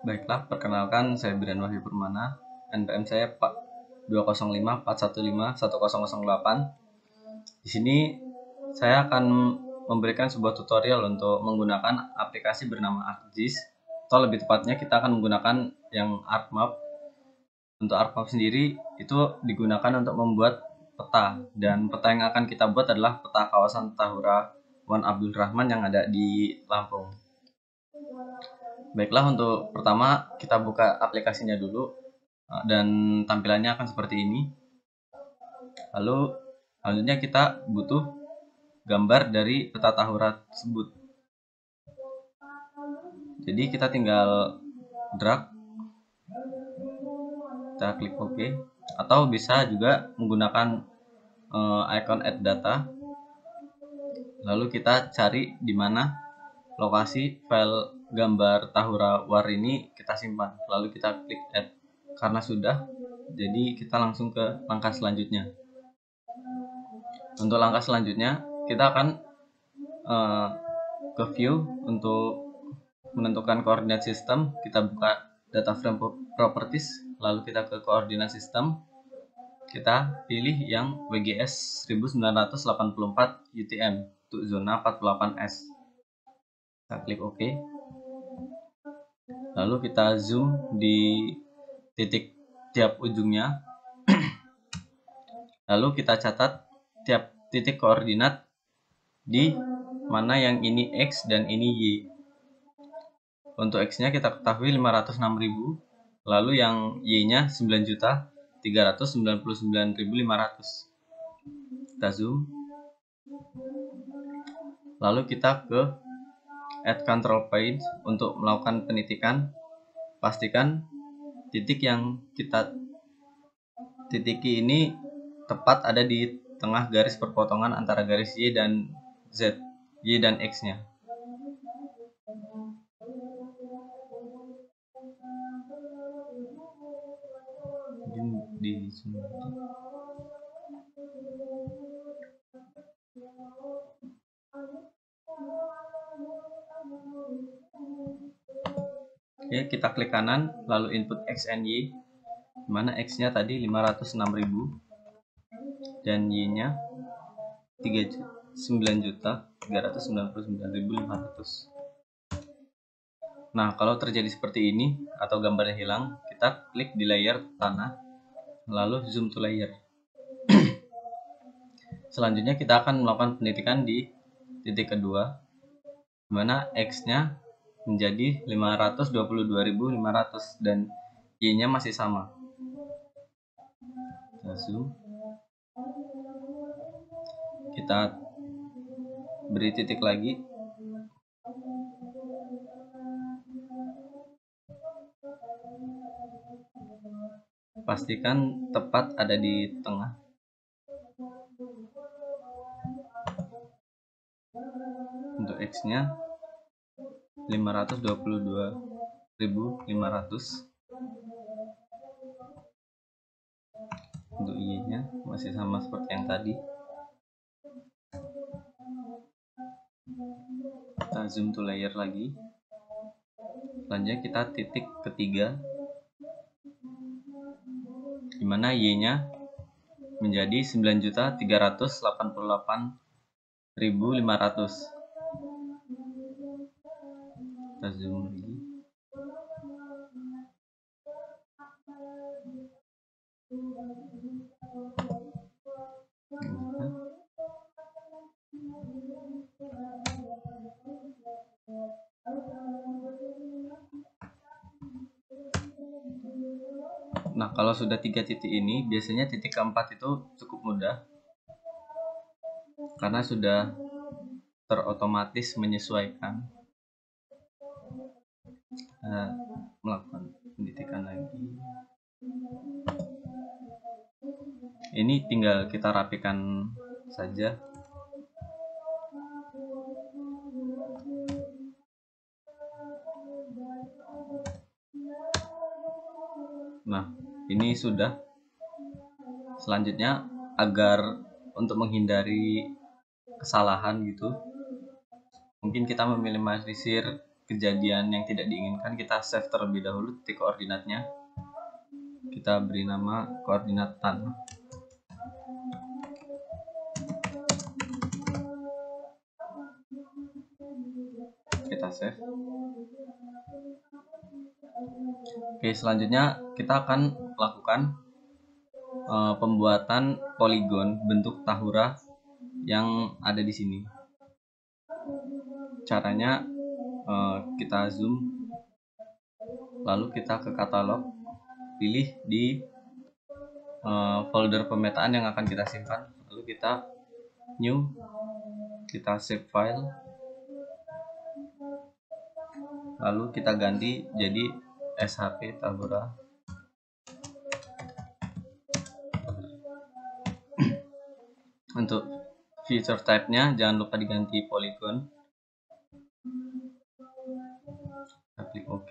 Baiklah, perkenalkan saya Biran Wahyu Permana. NPM saya 20541510008. Di sini saya akan memberikan sebuah tutorial untuk menggunakan aplikasi bernama ArcGIS, atau lebih tepatnya kita akan menggunakan yang ArcMap. Untuk ArcMap sendiri itu digunakan untuk membuat peta, dan peta yang akan kita buat adalah peta kawasan Tahura Wan Abdul Rahman yang ada di Lampung. Baiklah, untuk pertama kita buka aplikasinya dulu, dan tampilannya akan seperti ini. Lalu selanjutnya kita butuh gambar dari peta Tahura tersebut. Jadi kita tinggal drag, kita klik OK, atau bisa juga menggunakan icon add data. Lalu kita cari di mana lokasi file gambar Tahura War ini kita simpan, lalu kita klik add. Karena sudah, jadi kita langsung ke langkah selanjutnya. Untuk langkah selanjutnya kita akan ke view. Untuk menentukan koordinat sistem, kita buka data frame properties, lalu kita ke koordinat sistem, kita pilih yang WGS 1984 UTM untuk zona 48S. Kita klik OK. Lalu kita zoom di titik tiap ujungnya. Lalu kita catat tiap titik koordinat di mana yang ini X dan ini Y. Untuk X-nya kita ketahui 506.000, lalu yang Y-nya 9.399.500. Kita zoom. Lalu kita ke add control page untuk melakukan penitikan. Pastikan titik yang kita titiki ini tepat ada di tengah garis perpotongan antara garis Y dan Z, Y dan X-nya. Di sini. Oke, kita klik kanan, lalu input X and Y, mana X-nya tadi 506.000 dan Y-nya 9.399.500. Nah, kalau terjadi seperti ini atau gambarnya hilang, kita klik di layer tanah, lalu zoom to layer. Selanjutnya kita akan melakukan penitikan di titik kedua, di mana X-nya menjadi 522.500 dan Y-nya masih sama. Kita zoom. Kita beri titik lagi. Pastikan tepat ada di tengah. Untuk X-nya 522.500. Untuk Y-nya masih sama seperti yang tadi. Kita zoom to layer lagi. Selanjutnya kita titik ketiga, di mana Y-nya menjadi 9.388.500. Kita zoom lagi. Nah, kalau sudah 3 titik ini, biasanya titik keempat itu cukup mudah karena sudah terotomatis menyesuaikan. Melakukan penitikan lagi. Ini tinggal kita rapikan saja. Nah, ini sudah. Selanjutnya, agar untuk menghindari kesalahan gitu, mungkin kita meminimalisir kejadian yang tidak diinginkan, kita save terlebih dahulu titik koordinatnya. Kita beri nama koordinat tanah. Kita save. Oke, selanjutnya kita akan lakukan pembuatan poligon bentuk tahura yang ada di sini. Caranya kita zoom, lalu kita ke katalog, pilih di folder pemetaan yang akan kita simpan, lalu kita new, kita save file, lalu kita ganti jadi SHP Tahura. Untuk feature type-nya jangan lupa diganti polygon. Kita klik OK.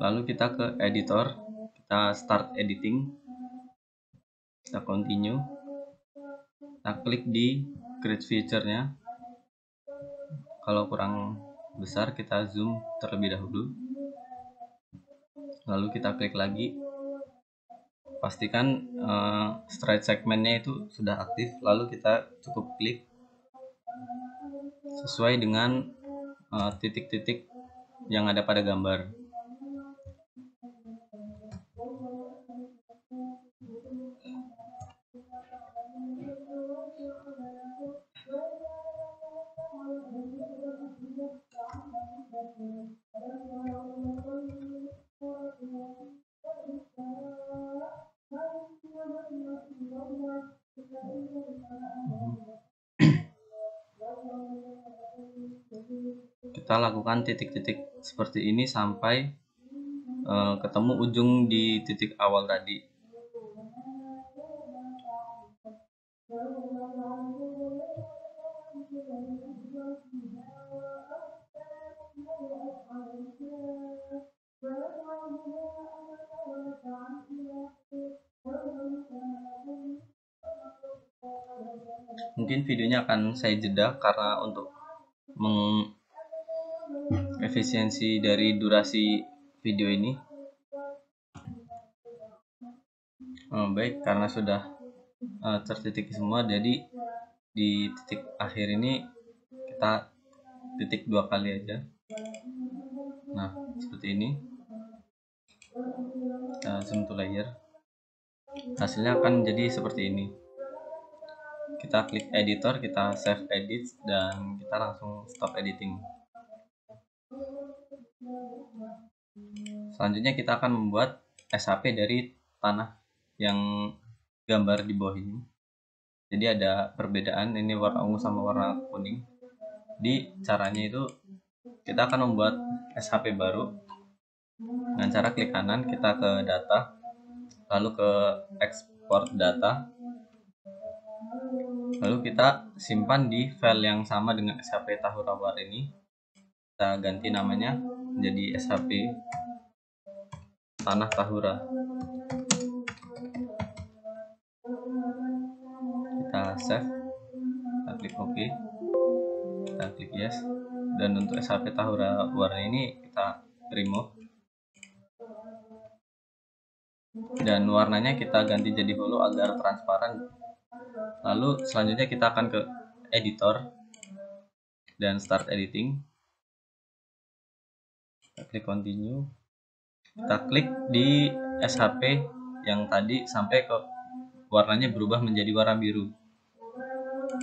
Lalu kita ke editor, kita start editing, kita continue, kita klik di create feature-nya. Kalau kurang besar kita zoom terlebih dahulu, lalu kita klik lagi, pastikan straight segmentnya itu sudah aktif, lalu kita cukup klik sesuai dengan titik-titik yang ada pada gambar. Kita lakukan titik-titik seperti ini sampai ketemu ujung di titik awal tadi. Mungkin videonya akan saya jeda karena untuk efisiensi dari durasi video ini. Baik, karena sudah tertitik semua, jadi di titik akhir ini kita titik 2 kali aja. Nah, seperti ini. Kita zoom to layer, hasilnya akan jadi seperti ini. Kita klik editor, kita save edit, dan kita langsung stop editing. Selanjutnya kita akan membuat SHP dari tanah yang gambar di bawah ini. Jadi ada perbedaan, ini warna ungu sama warna kuning. Di caranya itu kita akan membuat SHP baru dengan cara klik kanan, kita ke data, lalu ke export data, lalu kita simpan di file yang sama dengan SHP Tahura War ini. Kita ganti namanya menjadi SHP Tanah Tahura. Kita save, kita klik OK, kita klik yes, dan untuk SHP Tahura warna ini kita remove, dan warnanya kita ganti jadi holo agar transparan. Lalu selanjutnya kita akan ke editor dan start editing, kita klik continue, kita klik di SHP yang tadi sampai ke warnanya berubah menjadi warna biru,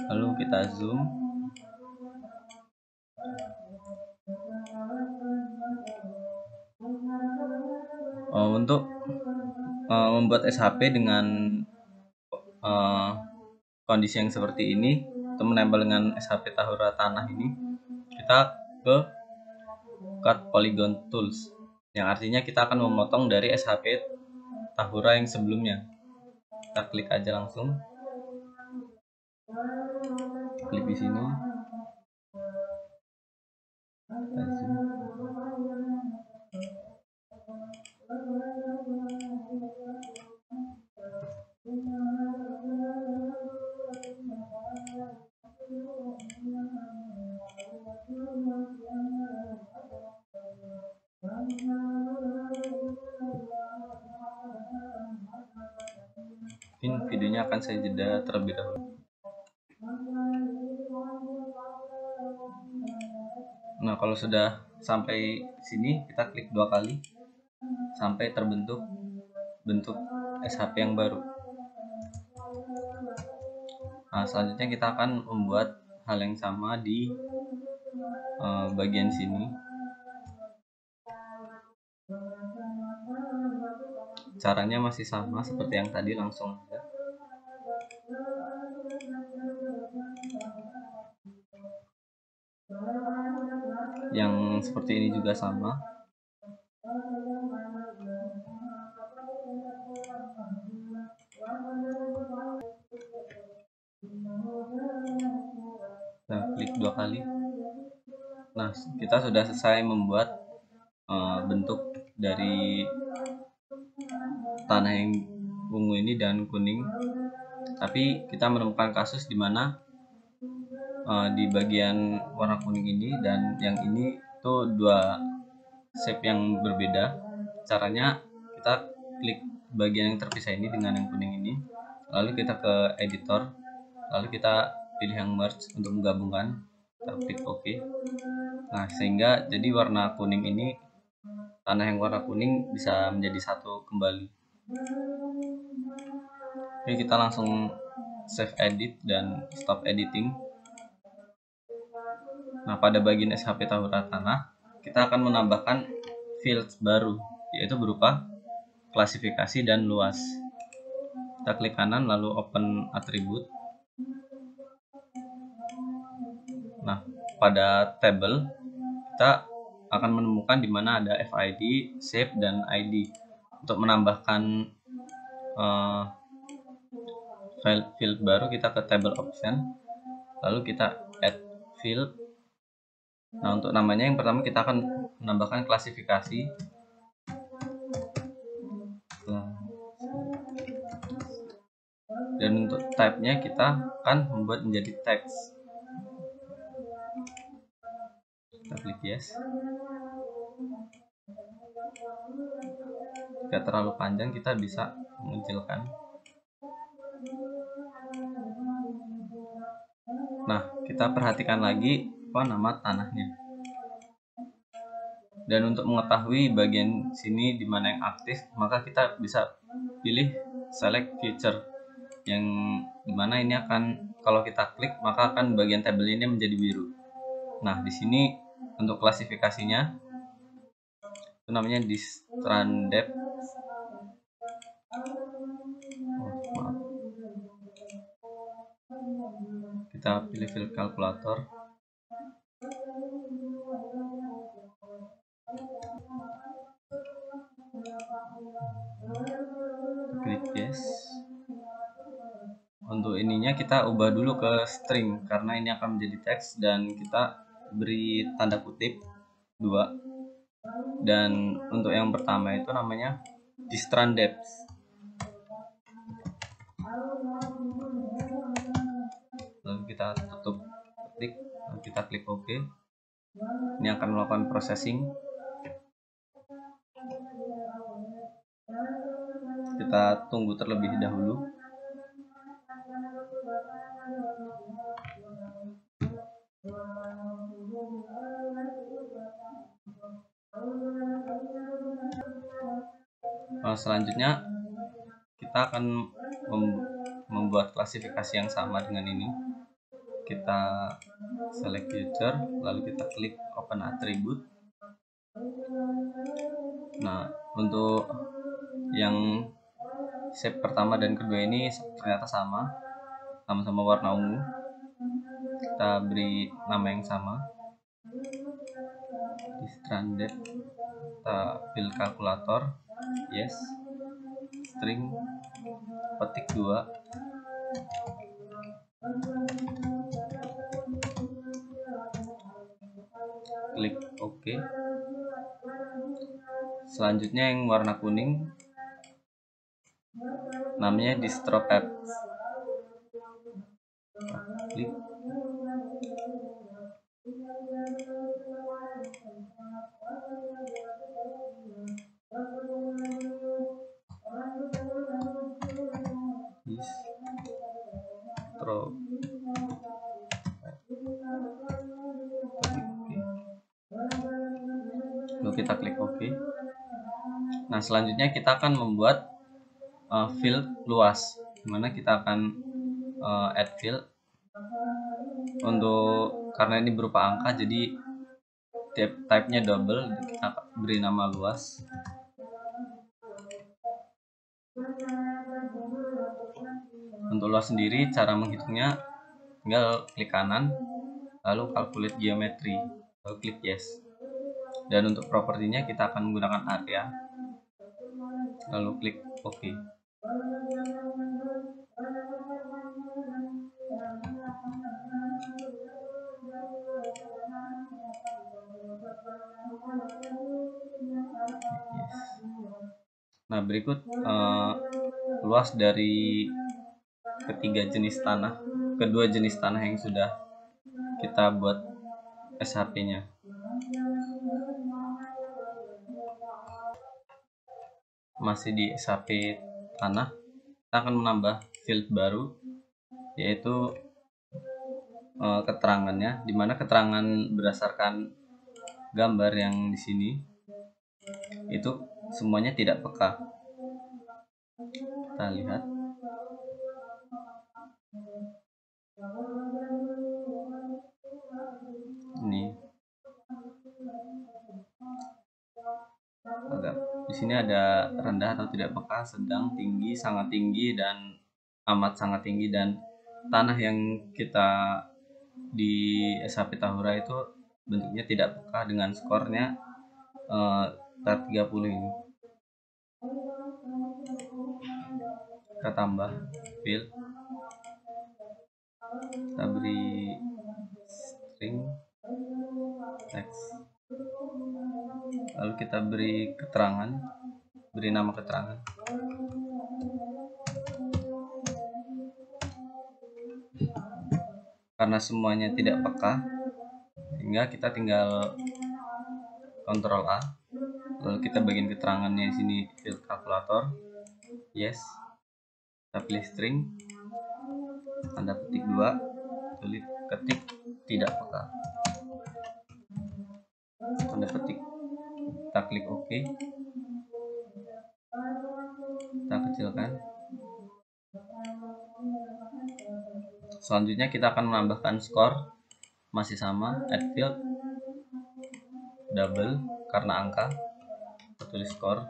lalu kita zoom. Untuk membuat SHP dengan kondisi yang seperti ini, untuk menempel dengan SHP Tahura tanah ini, kita ke cut polygon tools, yang artinya kita akan memotong dari SHP Tahura yang sebelumnya. Kita klik aja langsung, klik di sini, Mungkin videonya akan saya jeda terlebih dahulu. Nah, kalau sudah sampai sini, kita klik 2 kali sampai terbentuk bentuk SHP yang baru. Nah, selanjutnya kita akan membuat hal yang sama di bagian sini. Caranya masih sama seperti yang tadi, langsung aja. Yang seperti ini juga sama. Nah, klik 2 kali. Nah, kita sudah selesai membuat bentuk dari tanah yang ungu ini dan kuning. Tapi kita menemukan kasus di mana di bagian warna kuning ini dan yang ini tuh dua shape yang berbeda. Caranya kita klik bagian yang terpisah ini dengan yang kuning ini, lalu kita ke editor, lalu kita pilih yang merge untuk menggabungkan, kita klik OK. Nah, sehingga jadi warna kuning ini, tanah yang warna kuning bisa menjadi satu kembali. Oke, kita langsung save edit dan stop editing. Nah, pada bagian SHP Tahura Tanah, kita akan menambahkan field baru, yaitu berupa klasifikasi dan luas. Kita klik kanan lalu open attribute. Nah, pada table kita akan menemukan di mana ada FID, shape, dan ID. Untuk menambahkan field baru, kita ke table option, lalu kita add field. Nah, untuk namanya yang pertama kita akan menambahkan klasifikasi. Dan untuk type-nya kita akan membuat menjadi text. Kita klik yes. Jika terlalu panjang kita bisa mengecilkan. Nah, kita perhatikan lagi apa nama tanahnya. Dan untuk mengetahui bagian sini di mana yang aktif, maka kita bisa pilih select feature, yang dimana ini akan, kalau kita klik maka akan bagian tabel ini menjadi biru. Nah, di sini untuk klasifikasinya itu namanya distran depth. Kita pilih field calculator. Klik yes. Untuk ininya kita ubah dulu ke string karena ini akan menjadi teks, dan kita beri tanda kutip 2. Dan untuk yang pertama itu namanya distran depth. Lalu kita tutup ketik, lalu kita klik OK. Ini akan melakukan processing. Kita tunggu terlebih dahulu. Selanjutnya kita akan membuat klasifikasi yang sama dengan ini. Kita select feature, lalu kita klik open attribute. Nah, untuk yang shape pertama dan kedua ini ternyata sama-sama warna ungu. Kita beri nama yang sama, stranded. Kita field calculator, yes, string, petik 2. Klik OK. Selanjutnya yang warna kuning namanya DistroCap. Klik. lalu kita klik OK. Nah, selanjutnya kita akan membuat field luas, dimana kita akan add field. Karena ini berupa angka, jadi type-nya double, kita beri nama luas. Untuk luas sendiri, cara menghitungnya tinggal klik kanan, lalu calculate geometry, lalu klik yes. Dan untuk propertinya kita akan menggunakan area, lalu klik OK. Nah, berikut luas dari kedua jenis tanah yang sudah kita buat SHP-nya. Masih di SHP tanah, kita akan menambah field baru, yaitu keterangannya, dimana keterangan berdasarkan gambar yang di sini itu semuanya tidak peka. Kita lihat. Ini di sini ada rendah atau tidak peka, sedang, tinggi, sangat tinggi, dan amat sangat tinggi. Dan tanah yang kita di SHP Tahura itu bentuknya tidak peka dengan skornya 30 ini. Kita tambah field, kita beri string text, lalu kita beri keterangan, beri nama keterangan. Karena semuanya tidak peka, sehingga kita tinggal Ctrl A, lalu kita bagian keterangannya di sini field calculator, yes. Kita pilih string, tanda petik 2, tulis ketik tidak peka, tanda petik. Kita klik OK, kita kecilkan. Selanjutnya kita akan menambahkan skor, masih sama, add field double karena angka, kita tulis skor.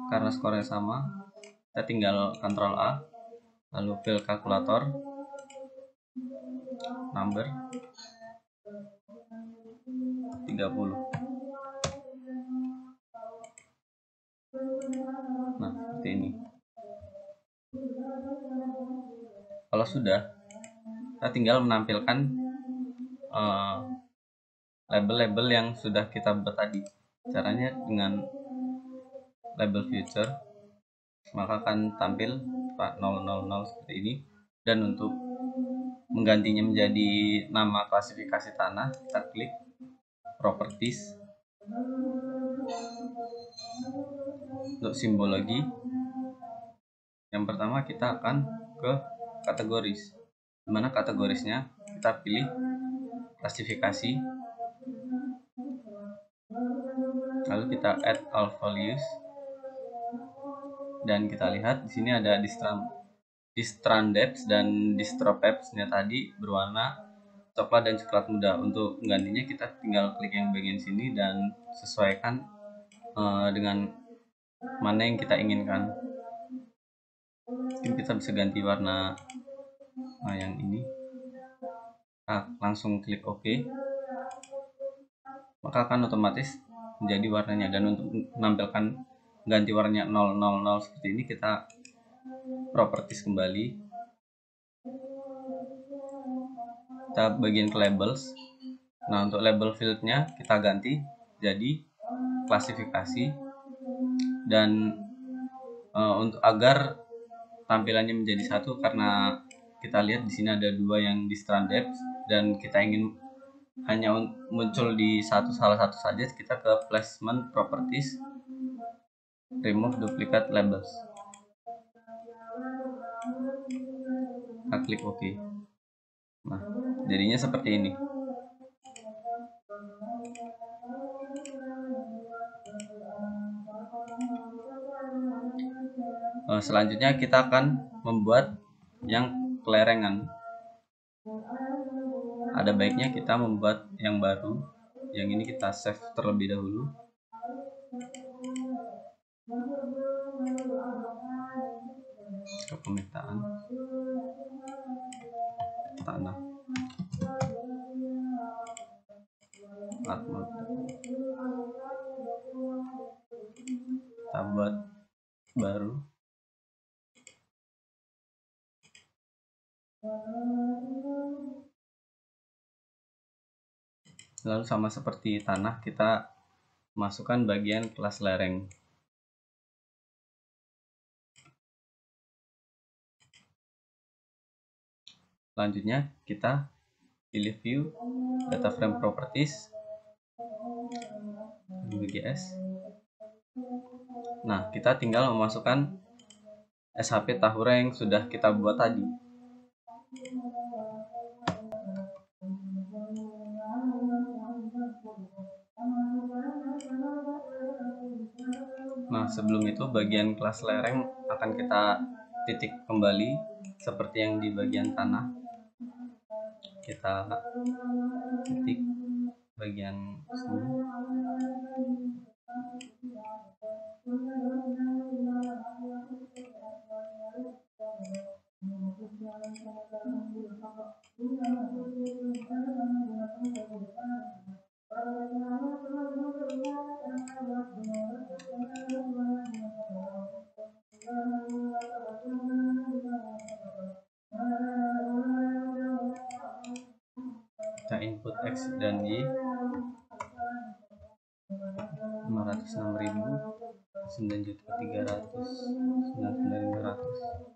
Karena skornya sama, kita tinggal Ctrl A, lalu field calculator, number 30. Nah, seperti ini. Kalau sudah, kita tinggal menampilkan label-label yang sudah kita buat tadi. Caranya dengan label future, maka akan tampil 000 seperti ini. Dan untuk menggantinya menjadi nama klasifikasi tanah, kita klik properties. Untuk simbologi, yang pertama kita akan ke kategoris, dimana kategorisnya kita pilih klasifikasi, lalu kita add all values, dan kita lihat di sini ada distran depth dan distropepsnya tadi berwarna coklat dan coklat muda. Untuk menggantinya kita tinggal klik yang bagian sini dan sesuaikan dengan mana yang kita inginkan. Mungkin kita bisa ganti warna yang ini. Langsung klik OK, maka akan otomatis menjadi warnanya. Dan untuk menampilkan ganti warnanya 000 seperti ini, kita properties kembali, kita bagian ke labels. Nah, untuk label fieldnya kita ganti jadi klasifikasi, dan untuk agar tampilannya menjadi satu, karena kita lihat di sini ada dua yang di strand depth dan kita ingin hanya muncul di salah satu saja, kita ke placement properties, remove duplicate labels, kita klik OK. Nah, jadinya seperti ini. Selanjutnya kita akan membuat yang kelerengan. Ada baiknya kita membuat yang baru. Yang ini kita save terlebih dahulu. Ke pemetaan tanah. Kita buat baru. Lalu sama seperti tanah, kita masukkan bagian kelas lereng. Selanjutnya kita pilih view, data frame properties, BGS. Nah, kita tinggal memasukkan SHP Tahura yang sudah kita buat tadi. Nah, sebelum itu bagian kelas lereng akan kita titik kembali seperti yang di bagian tanah. Kita titik bagian sini. Kita input X dan Y 506.000, 9.300, 9.500.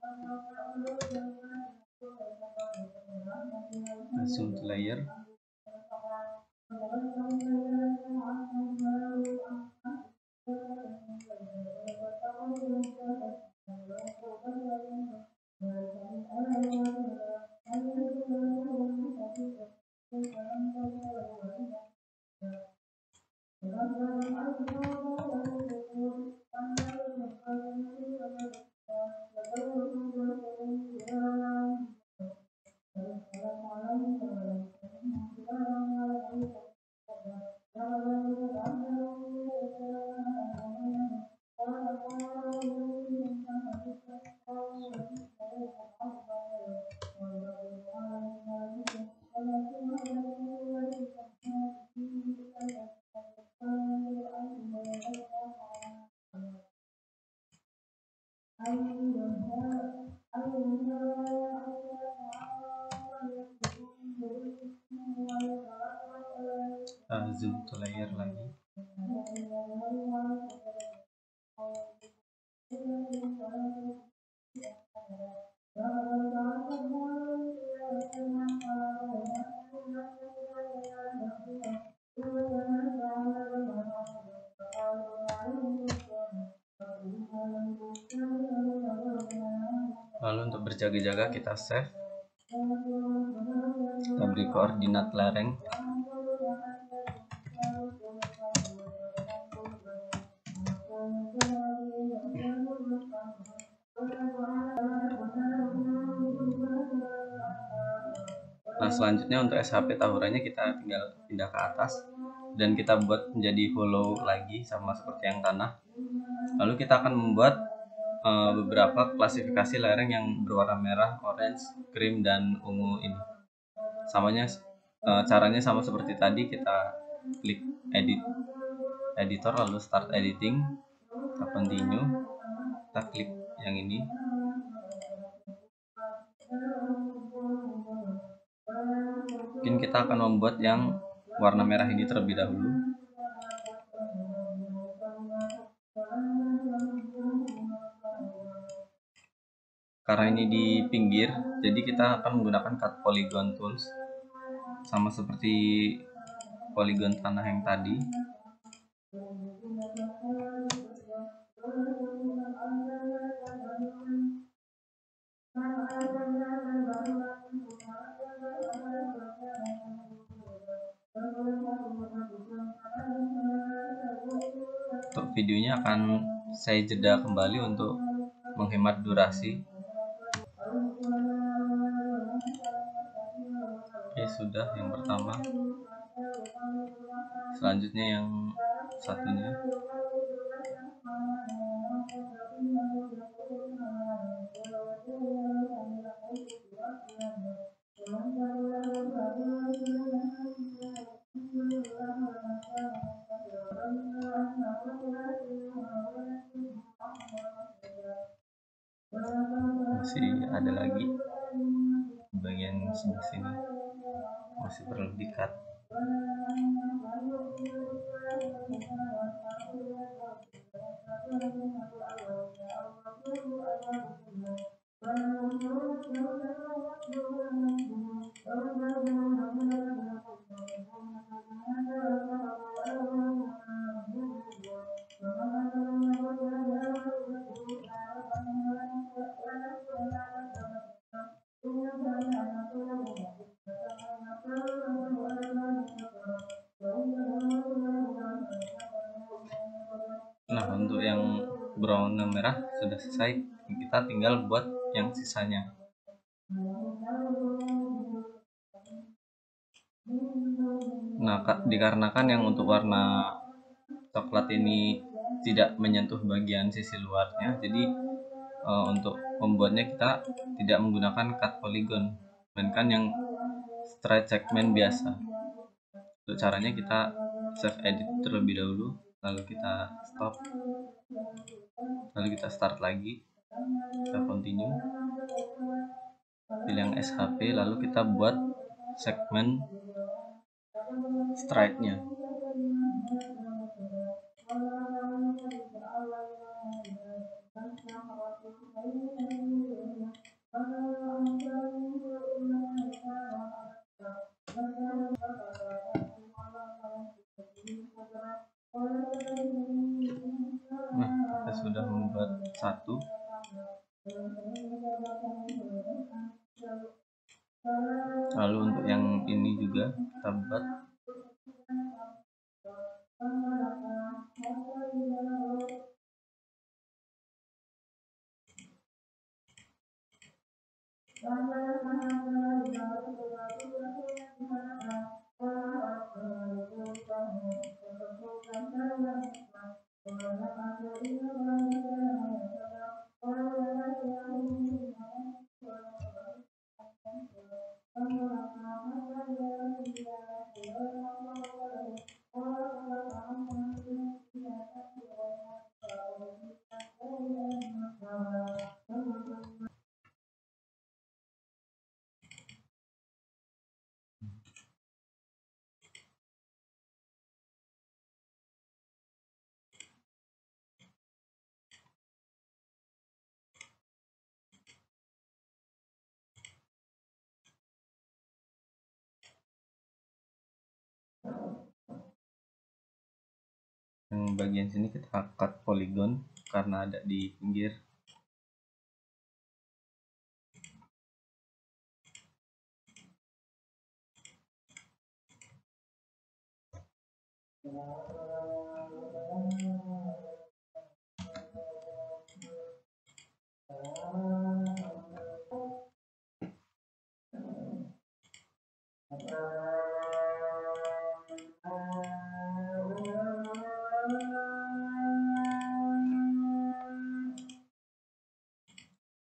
Zoom to layer. Zoom to layer lagi. Lalu untuk berjaga-jaga kita save. Kita beri koordinat lereng. Nah, selanjutnya untuk SHP Tahuranya kita tinggal pindah ke atas dan kita buat menjadi hollow lagi sama seperti yang tanah. Lalu kita akan membuat beberapa klasifikasi lereng yang berwarna merah, orange, cream, dan ungu ini. Caranya sama seperti tadi, kita klik editor lalu start editing, kita continue, kita klik yang ini. Mungkin kita akan membuat yang warna merah ini terlebih dahulu. Karena ini di pinggir, jadi kita akan menggunakan cut polygon tools sama seperti polygon tanah yang tadi. Untuk videonya akan saya jeda kembali untuk menghemat durasi. Oke, sudah yang pertama. Selanjutnya yang satunya. Masih ada lagi bagian sebelah sini, masih perlu di-cut. Nah, untuk yang brown dan merah sudah selesai, kita tinggal buat yang sisanya. Nah, dikarenakan yang untuk warna coklat ini tidak menyentuh bagian sisi luarnya, jadi untuk membuatnya kita tidak menggunakan cut polygon, melainkan yang straight segment biasa. Untuk caranya kita save edit terlebih dahulu, lalu kita stop, lalu kita start lagi, kita continue, pilih yang SHP, lalu kita buat segmen straight-nya. Nah, kita sudah membuat satu. Lalu untuk yang ini juga kita buat. Yang bagian sini kita cut polygon karena ada di pinggir.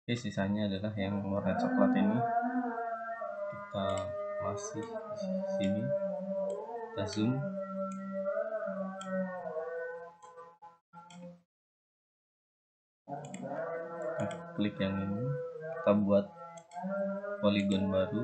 Oke, sisanya adalah yang warna coklat ini. Kita masih di sini, kita zoom. Kita klik yang ini, kita buat polygon baru.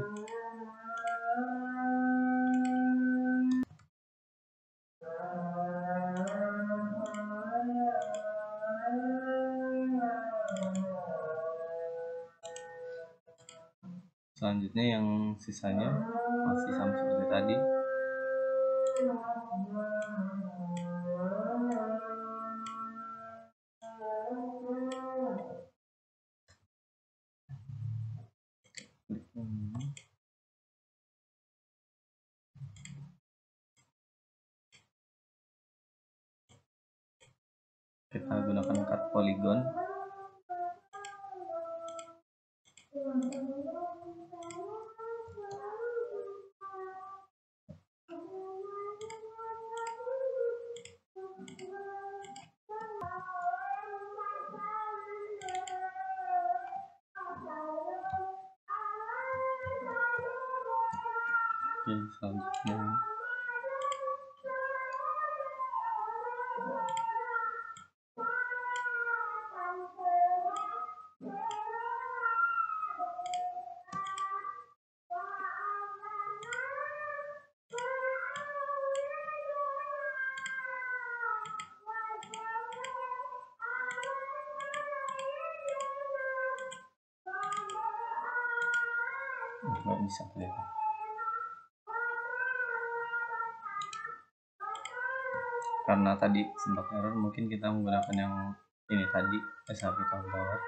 Selanjutnya yang sisanya masih sama seperti tadi. Kita gunakan cut polygon. Oke, selanjutnya nggak bisa kelihatan karena tadi sempat error. Mungkin kita menggunakan yang ini tadi, SHP tahun bawah.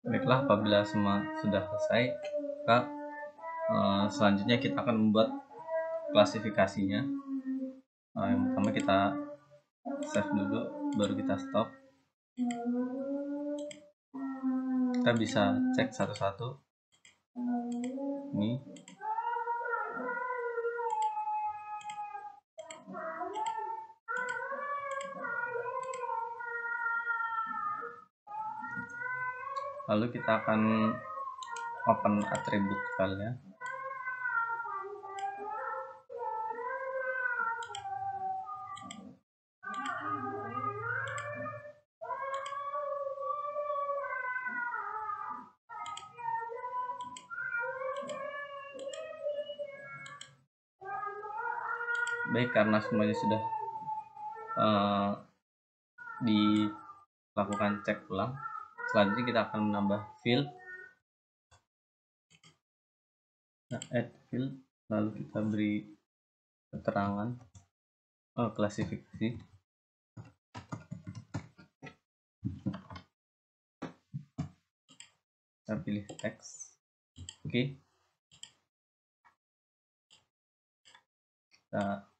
Baiklah, apabila semua sudah selesai, maka selanjutnya kita akan membuat klasifikasinya. Yang pertama kita save dulu, baru kita stop. Kita bisa cek satu-satu. Ini lalu kita akan open atribut filenya. Baik, karena semuanya sudah dilakukan cek ulang, selanjutnya kita akan menambah field. Add field, lalu kita beri keterangan klasifikasi. Kita pilih teks. Oke. Kita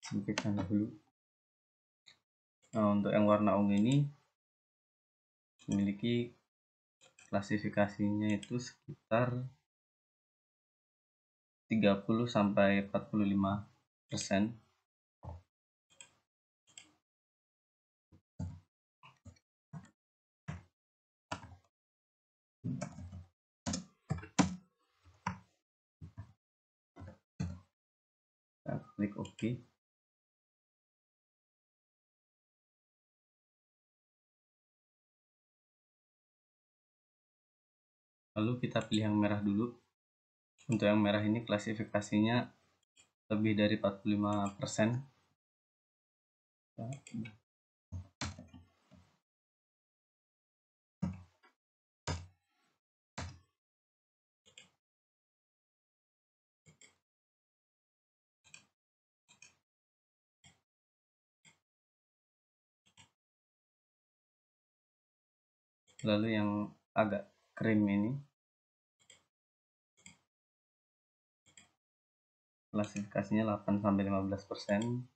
sempitkan dulu. Nah, untuk yang warna ungu ini memiliki klasifikasinya itu sekitar 30-45%. Kita klik OK. Lalu kita pilih yang merah dulu. Untuk yang merah ini klasifikasinya lebih dari 45%. Lalu yang agak krim ini klasifikasinya 8-15%.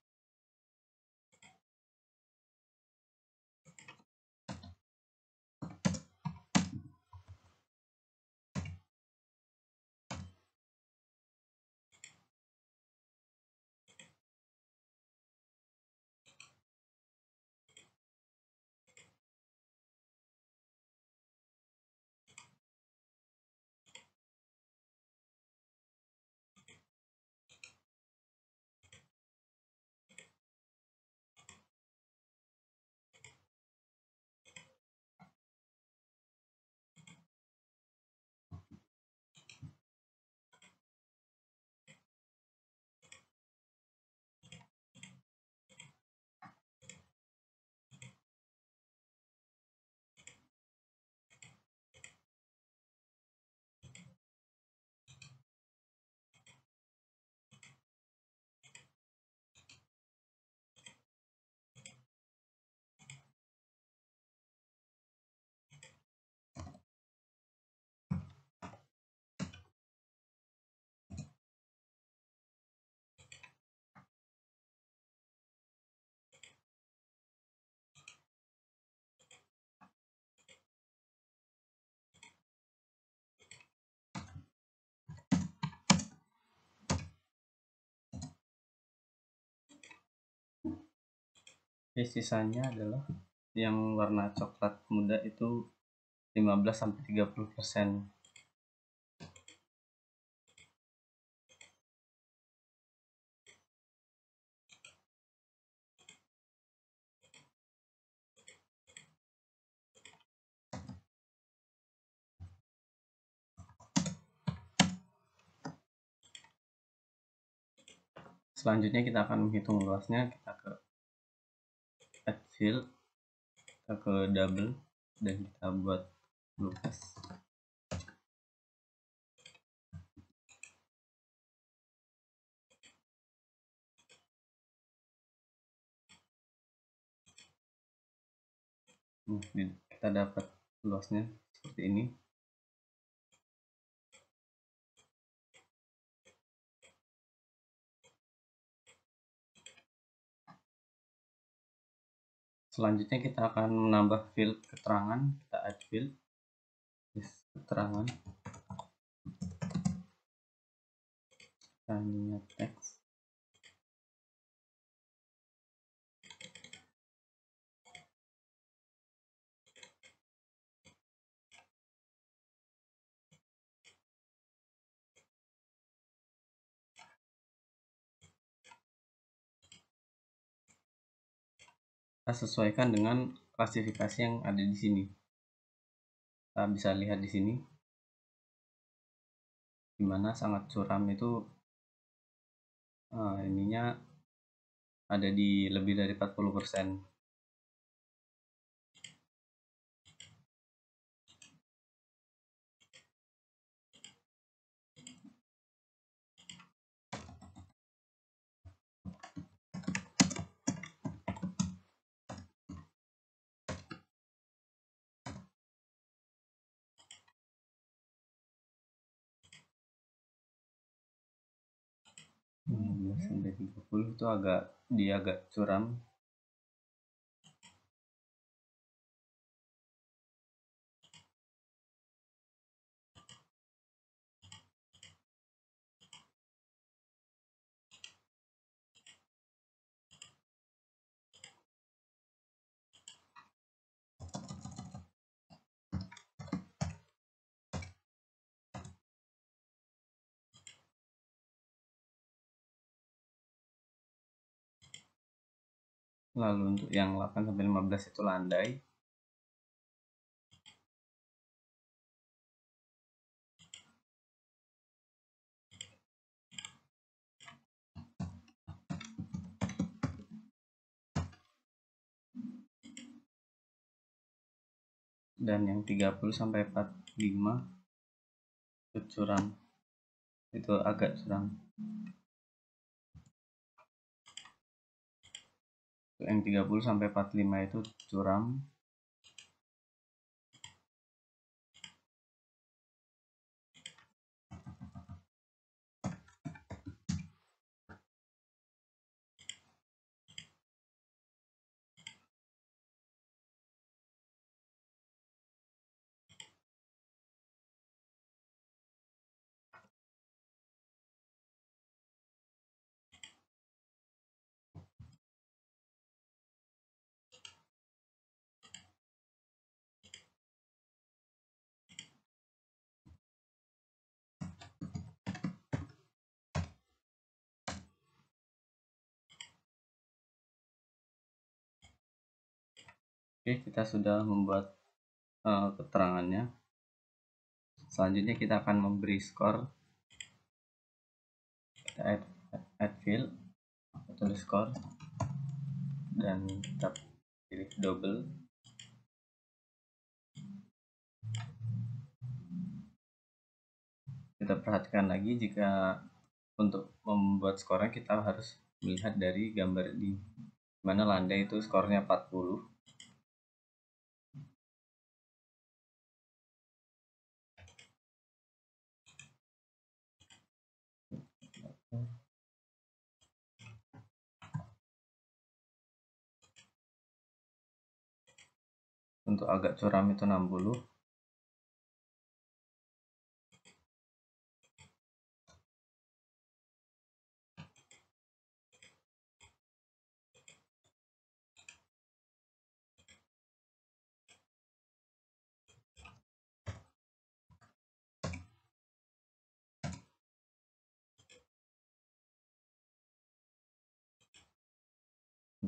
Oke, sisanya adalah yang warna coklat muda itu 15-30%. Selanjutnya kita akan menghitung luasnya. Kita ke add fill, kita ke double, dan kita buat luas. Kita dapat luasnya seperti ini. Selanjutnya kita akan menambah field keterangan. Kita add field, keterangan, kita teks. Kita sesuaikan dengan klasifikasi yang ada di sini. Kita bisa lihat di sini, dimana sangat curam itu ininya ada di lebih dari 40%. Sampai 30 itu agak curam. Lalu untuk yang 8-15 itu landai. Dan yang 30-45 itu curam. Itu agak curam. Yang 30-45 itu curam. Oke, kita sudah membuat keterangannya. Selanjutnya kita akan memberi skor. Kita add field, tulis skor, dan kita pilih double. Kita perhatikan lagi, jika untuk membuat skornya kita harus melihat dari gambar di mana landai itu skornya 40. Untuk agak curam itu 60.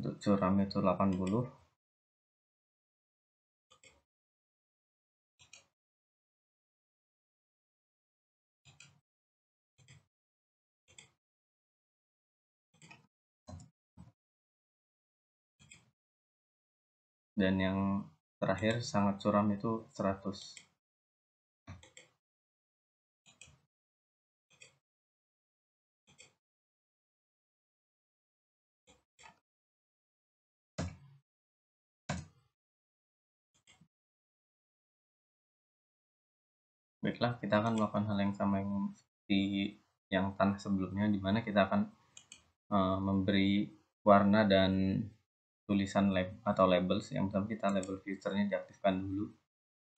Untuk curam itu 80. Dan yang terakhir sangat curam itu 100. Baiklah, kita akan melakukan hal yang sama yang seperti yang tanah sebelumnya, di mana kita akan memberi warna dan tulisan atau labels. Yang pertama kita label filternya diaktifkan dulu,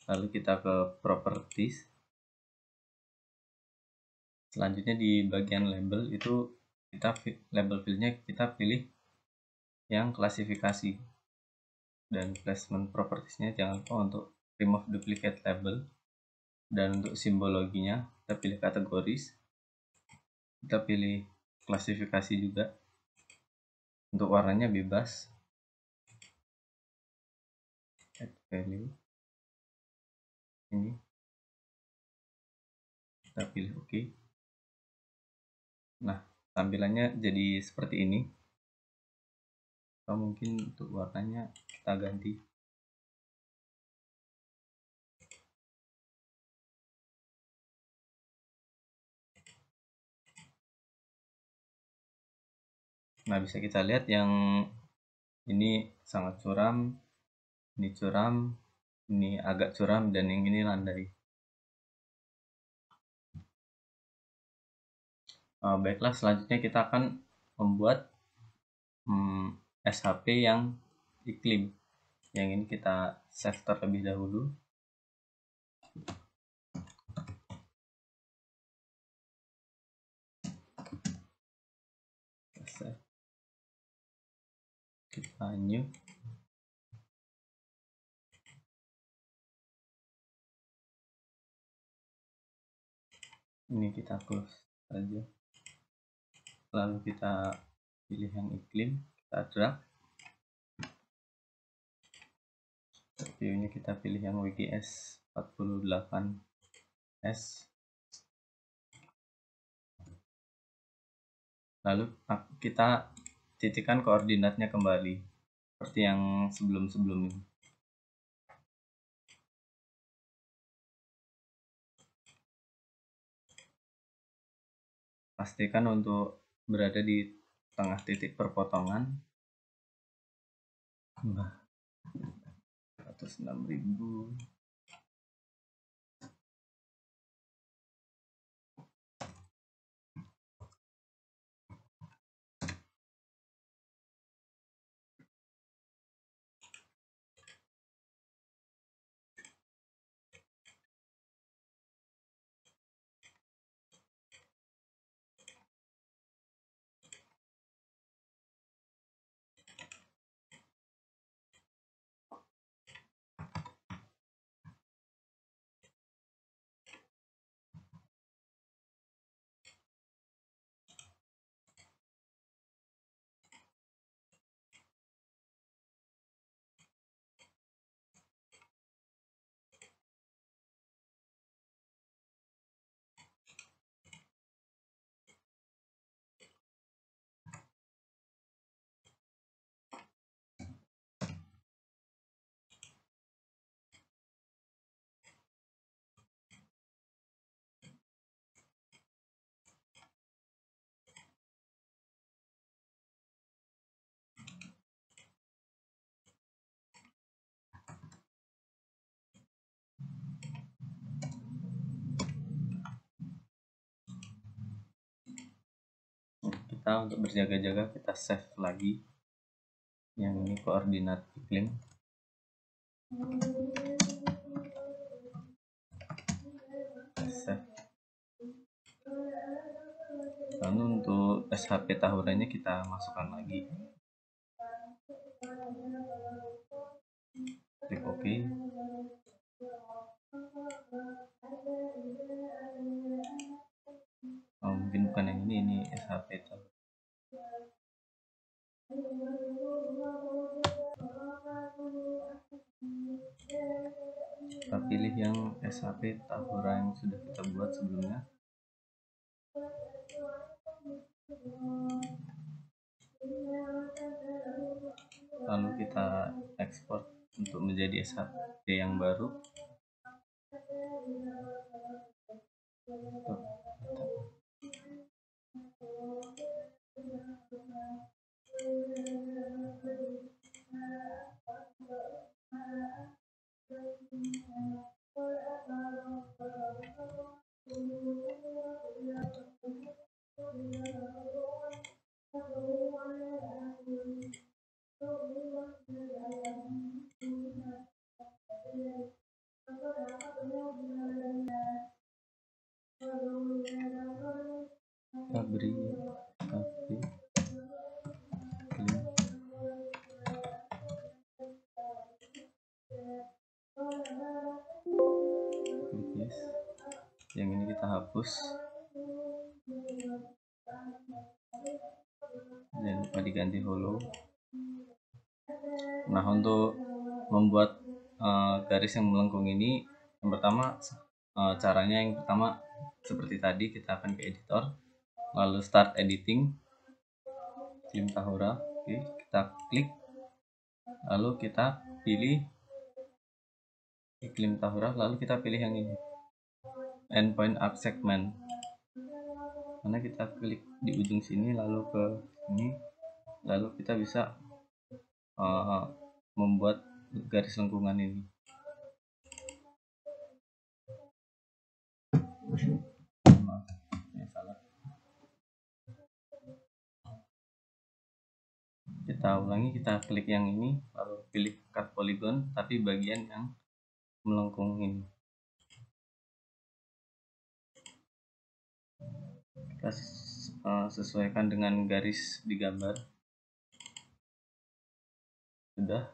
lalu kita ke properties. Selanjutnya di bagian label itu kita label fieldnya kita pilih yang klasifikasi, dan placement propertiesnya jangan lupa untuk remove duplicate label. Dan untuk simbologinya kita pilih kategoris, kita pilih klasifikasi juga. Untuk warnanya bebas, add value ini kita pilih oke. Nah, tampilannya jadi seperti ini, atau mungkin untuk warnanya kita ganti. Nah, bisa kita lihat yang ini sangat curam, ini curam, ini agak curam, dan yang ini landai. Baiklah, selanjutnya kita akan membuat SHP yang iklim. Yang ini kita save terlebih dahulu. Kita new. Ini kita close saja. Lalu kita pilih yang iklim, kita drag. Viewnya kita pilih yang WGS 48S. Lalu kita titikkan koordinatnya kembali seperti yang sebelum-sebelumnya. Pastikan untuk berada di tengah titik perpotongan. 106.000. Kita untuk berjaga-jaga kita save lagi yang ini koordinat iklim. Save. Lalu untuk SHP tahurannya kita masukkan lagi. Klik OK. Mungkin bukan yang ini SHP tahun. kita pilih yang SHP Tahura yang sudah kita buat sebelumnya. Lalu kita ekspor untuk menjadi SHP yang baru. Kita beri tapi klik yes. Yang ini kita hapus, jangan lupa diganti hollow. Nah, untuk membuat garis yang melengkung ini, yang pertama caranya yang pertama seperti tadi, kita akan ke editor, lalu start editing, iklim Tahura. Oke, kita klik, lalu kita pilih iklim Tahura, lalu kita pilih yang ini, endpoint arc segment. Karena kita klik di ujung sini lalu ke sini, lalu kita bisa membuat garis lengkungan ini. Salah. Kita ulangi, kita klik yang ini, lalu pilih cut polygon, tapi bagian yang melengkung ini. Kita sesuaikan dengan garis di gambar. Sudah.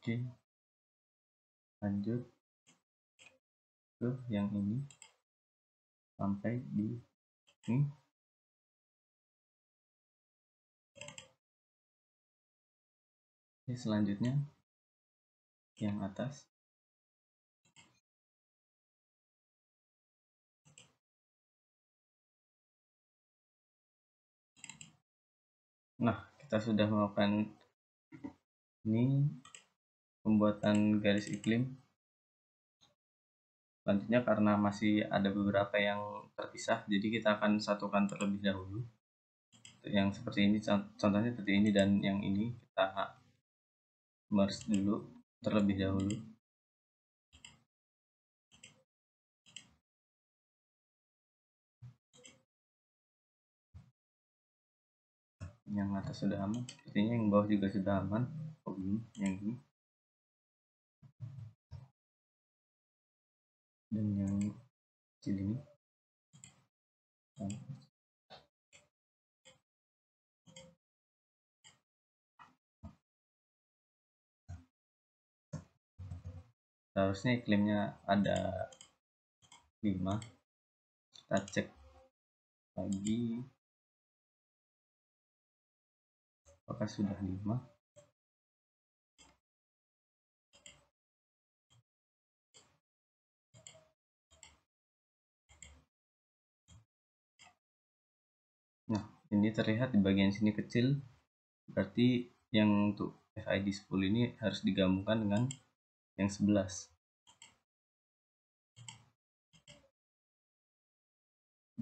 Oke, lanjut ke yang ini sampai di sini. Oke, selanjutnya yang atas. Nah, kita sudah melakukan ini pembuatan garis iklim. Selanjutnya karena masih ada beberapa yang terpisah, jadi kita akan satukan terlebih dahulu. Yang seperti ini, contohnya seperti ini, dan yang ini kita merge dulu terlebih dahulu. Yang atas sudah aman, sepertinya yang bawah juga sudah aman. Oh, ini yang ini dan yang kecil ini. Seharusnya iklimnya ada 5. Kita cek lagi apakah sudah 5. Nah, ini terlihat di bagian sini kecil, berarti yang untuk FID 10 ini harus digabungkan dengan yang 11.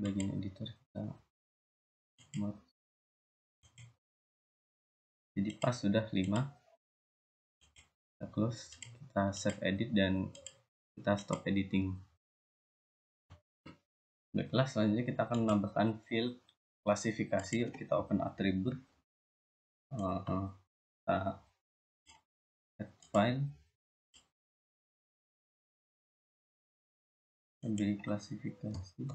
Bagian editor kita mod. Jadi pas sudah 5. Kita close, kita save edit, dan kita stop editing. Baiklah, selanjutnya kita akan menambahkan field klasifikasi. Kita open attribute, kita add file, beri klasifikasi,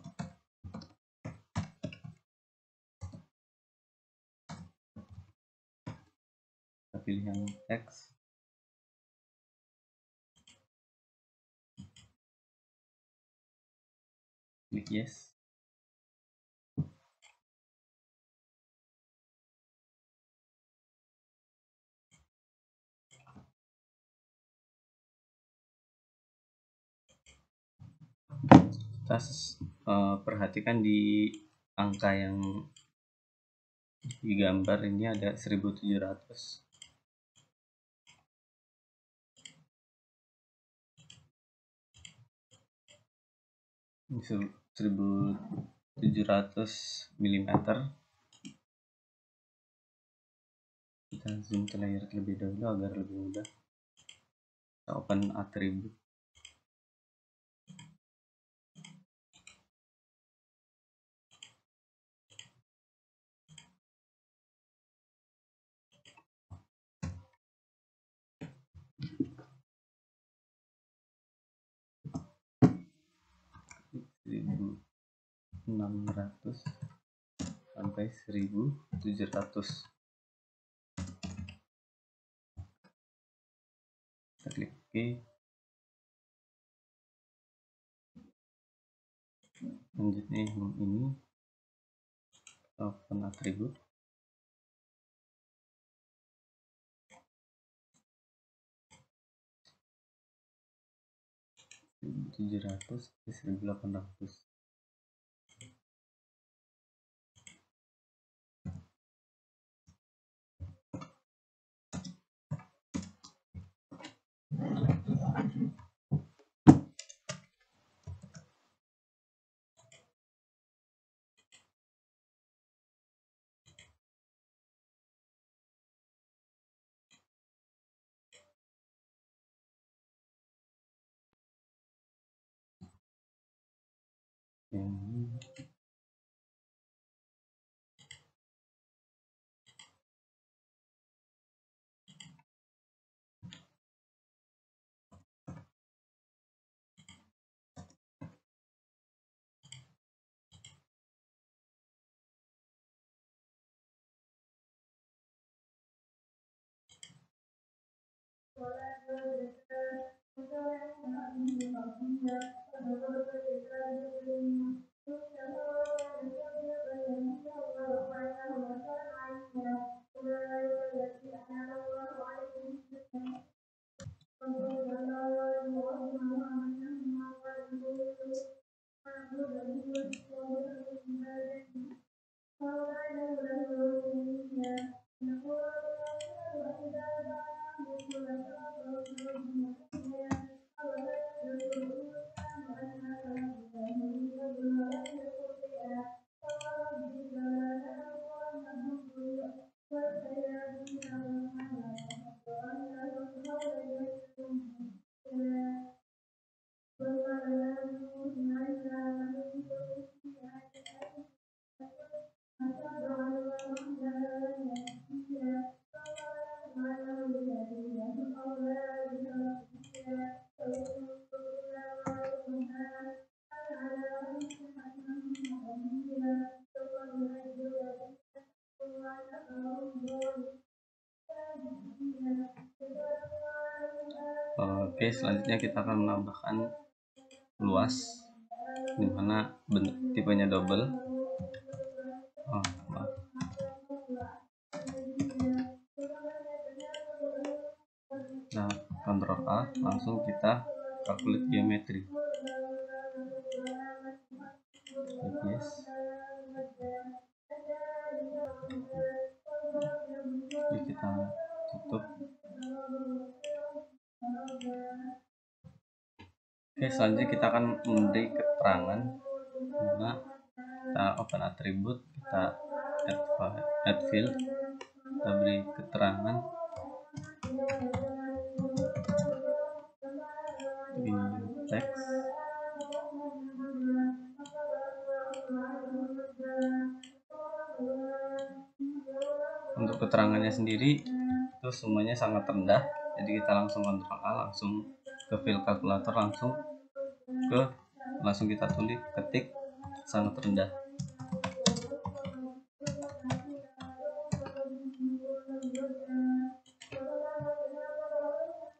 kita pilih yang text, klik yes. Kita perhatikan di angka yang di gambar ini ada 1700. Ini 1700 mm. Kita zoom ke layer terlebih dahulu agar lebih mudah. Kita open atribut. Seribu 600 sampai 1700. Kita klik OK. Selanjutnya yang ini open atribut. (1700 ke 1800). Yang ini Oke, selanjutnya kita akan menambahkan luas, dimana bentuk tipenya double. Nah, Ctrl A, langsung kita calculate geometry. Yes. Jadi kita tutup. Oke, selanjutnya kita akan memberi keterangan. Nah, kita open atribut, kita add field, kita beri keterangan di teks. Untuk keterangannya sendiri itu semuanya sangat rendah, jadi kita langsung Ctrl A, langsung ke field kalkulator, langsung kita tulis, ketik sangat rendah.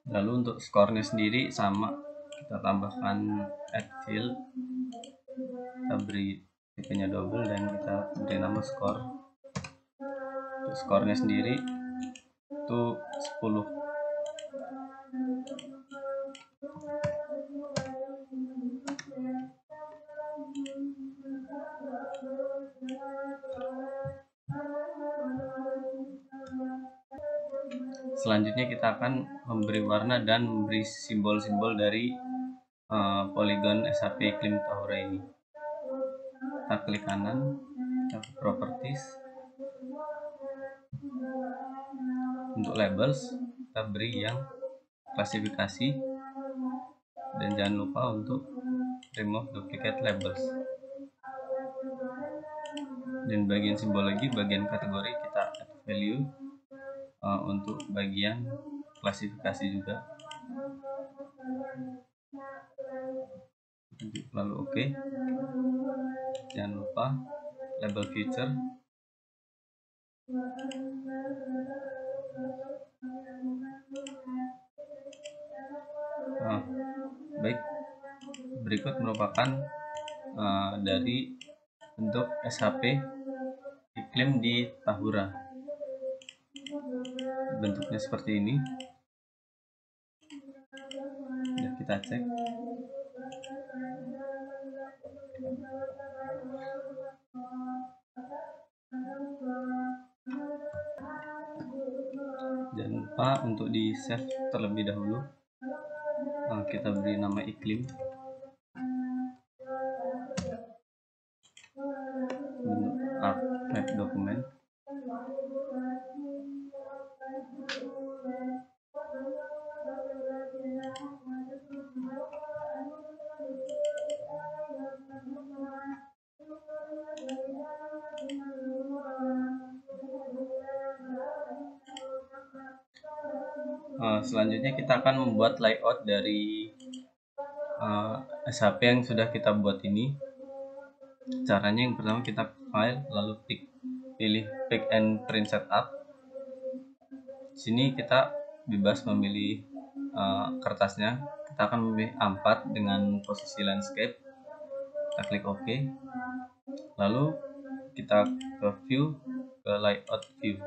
Lalu untuk skornya sendiri sama, kita tambahkan add field, kita beri tipenya double dan kita beri nama skor. Untuk skornya sendiri itu 10. Selanjutnya kita akan memberi warna dan memberi simbol-simbol dari poligon SAP iklim Tahura ini. Kita klik kanan, kita ke properties. Untuk labels kita beri yang klasifikasi dan jangan lupa untuk remove duplicate labels. Dan bagian simbologi, bagian kategori kita add value. Untuk bagian klasifikasi juga, lalu oke. Jangan lupa label feature. Baik, berikut merupakan dari bentuk SAP iklim di Tahura. Bentuknya seperti ini. Sudah kita cek. Jangan lupa untuk di save terlebih dahulu. Kita beri nama iklim. Bentuk map dokumen. Selanjutnya kita akan membuat layout dari SAP yang sudah kita buat ini. Caranya yang pertama kita file, lalu pilih pick and print setup. Sini kita bebas memilih kertasnya. Kita akan memilih A4 dengan posisi landscape. Kita klik OK. Lalu kita ke view, ke layout view.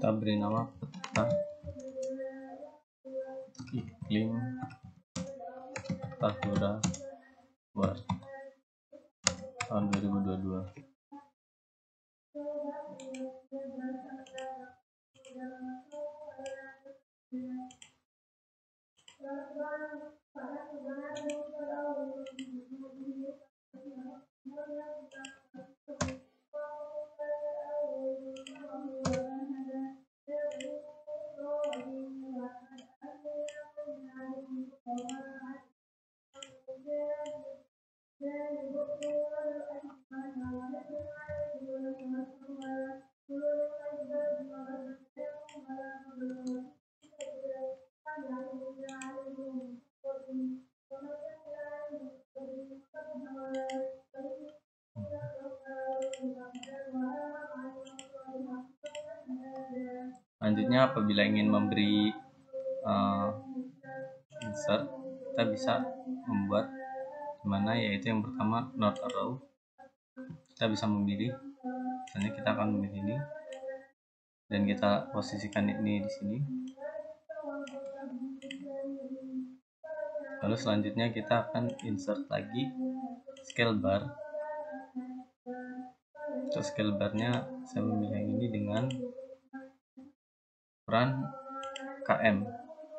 kita beri nama peta iklim Tahura buat tahun 2022. Selanjutnya, apabila ingin memberi insert, kita bisa membuat dimana, yaitu yang pertama not arrow. Kita bisa memilih, misalnya kita akan memilih ini dan kita posisikan ini di sini. Lalu selanjutnya kita akan insert lagi scale bar. Untuk scale barnya saya memilih yang ini dengan ukuran km,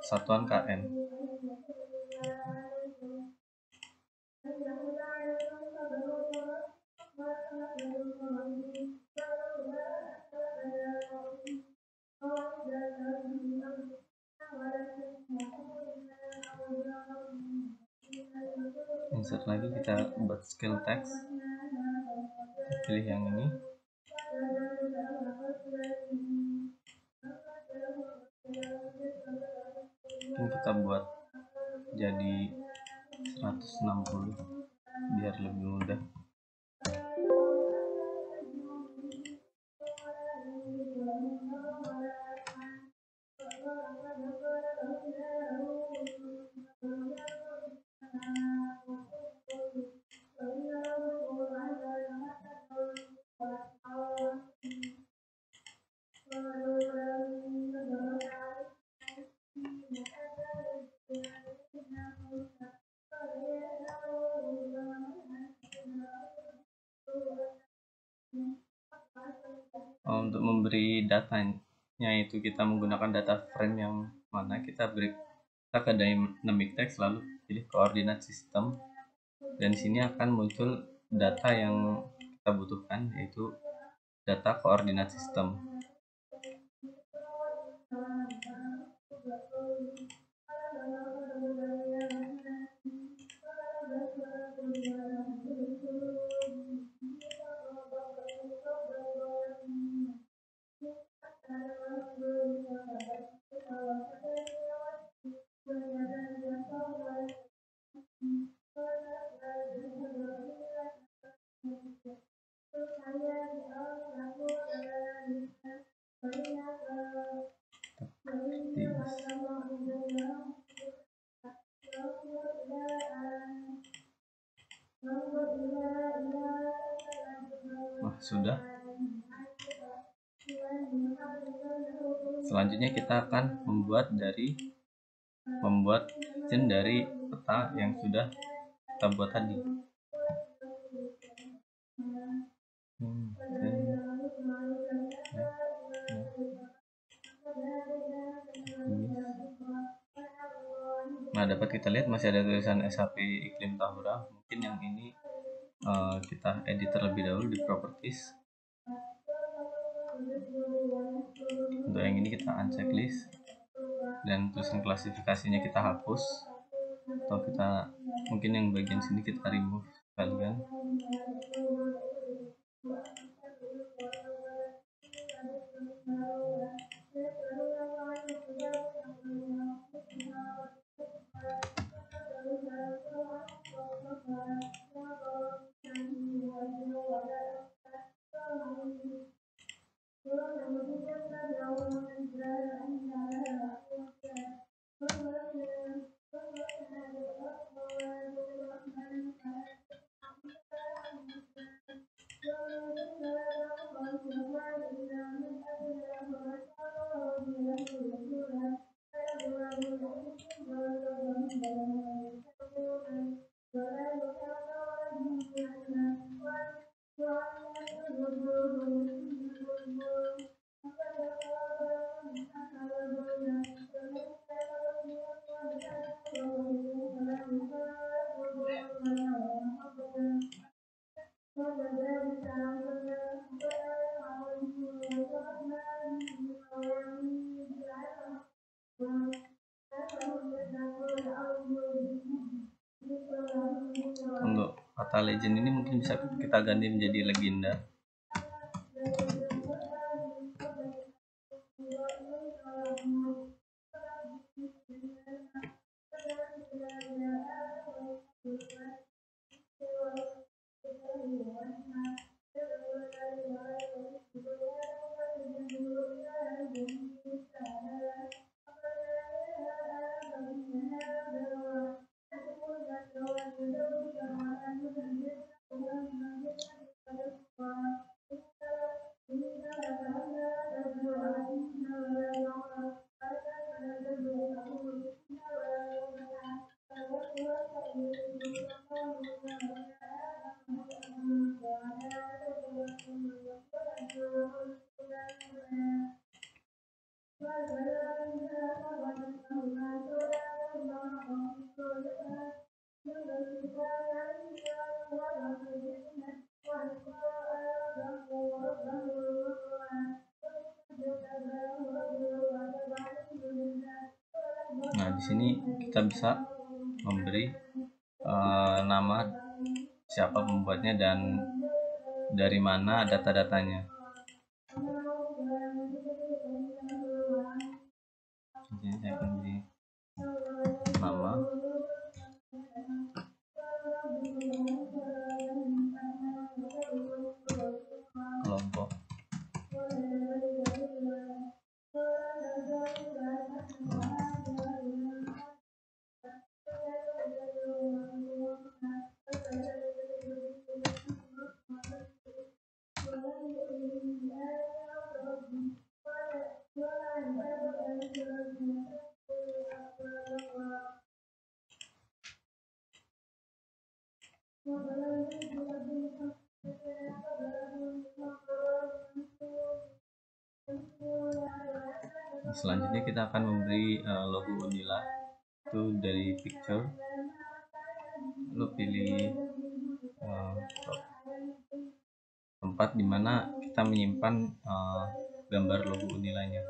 satuan km. Insert lagi, kita buat scale text, pilih yang ini. Mungkin kita buat jadi 160 biar lebih mudah. Untuk memberi datanya itu kita menggunakan data frame yang mana, kita ke dynamic text, lalu pilih koordinat sistem, dan sini akan muncul data yang kita butuhkan, yaitu data koordinat sistem. Sudah. Selanjutnya kita akan membuat scene dari peta yang sudah kita buat tadi. Nah, dapat kita lihat masih ada tulisan SHP Iklim Tahura. Mungkin yang ini kita edit terlebih dahulu di properties. Untuk yang ini kita uncheck list, dan tulisan klasifikasinya kita hapus, atau kita mungkin yang bagian sini kita remove sekalian. Untuk kata legend ini mungkin bisa kita ganti menjadi legenda. Nah, di sini kita bisa memberi nama siapa pembuatnya dan dari mana data-datanya. Jadi saya akan beri nama kelompok. Selanjutnya kita akan memberi logo Unila itu dari picture. Lalu pilih tempat dimana kita menyimpan gambar logo Unilanya.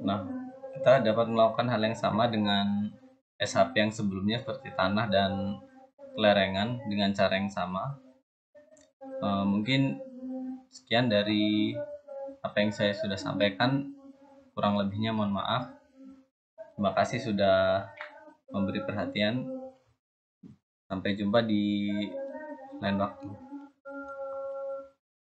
Nah, kita dapat melakukan hal yang sama dengan SHP yang sebelumnya seperti tanah dan kelerengan dengan cara yang sama. Mungkin sekian dari apa yang saya sudah sampaikan, kurang lebihnya mohon maaf. Terima kasih sudah memberi perhatian. Sampai jumpa di lain waktu.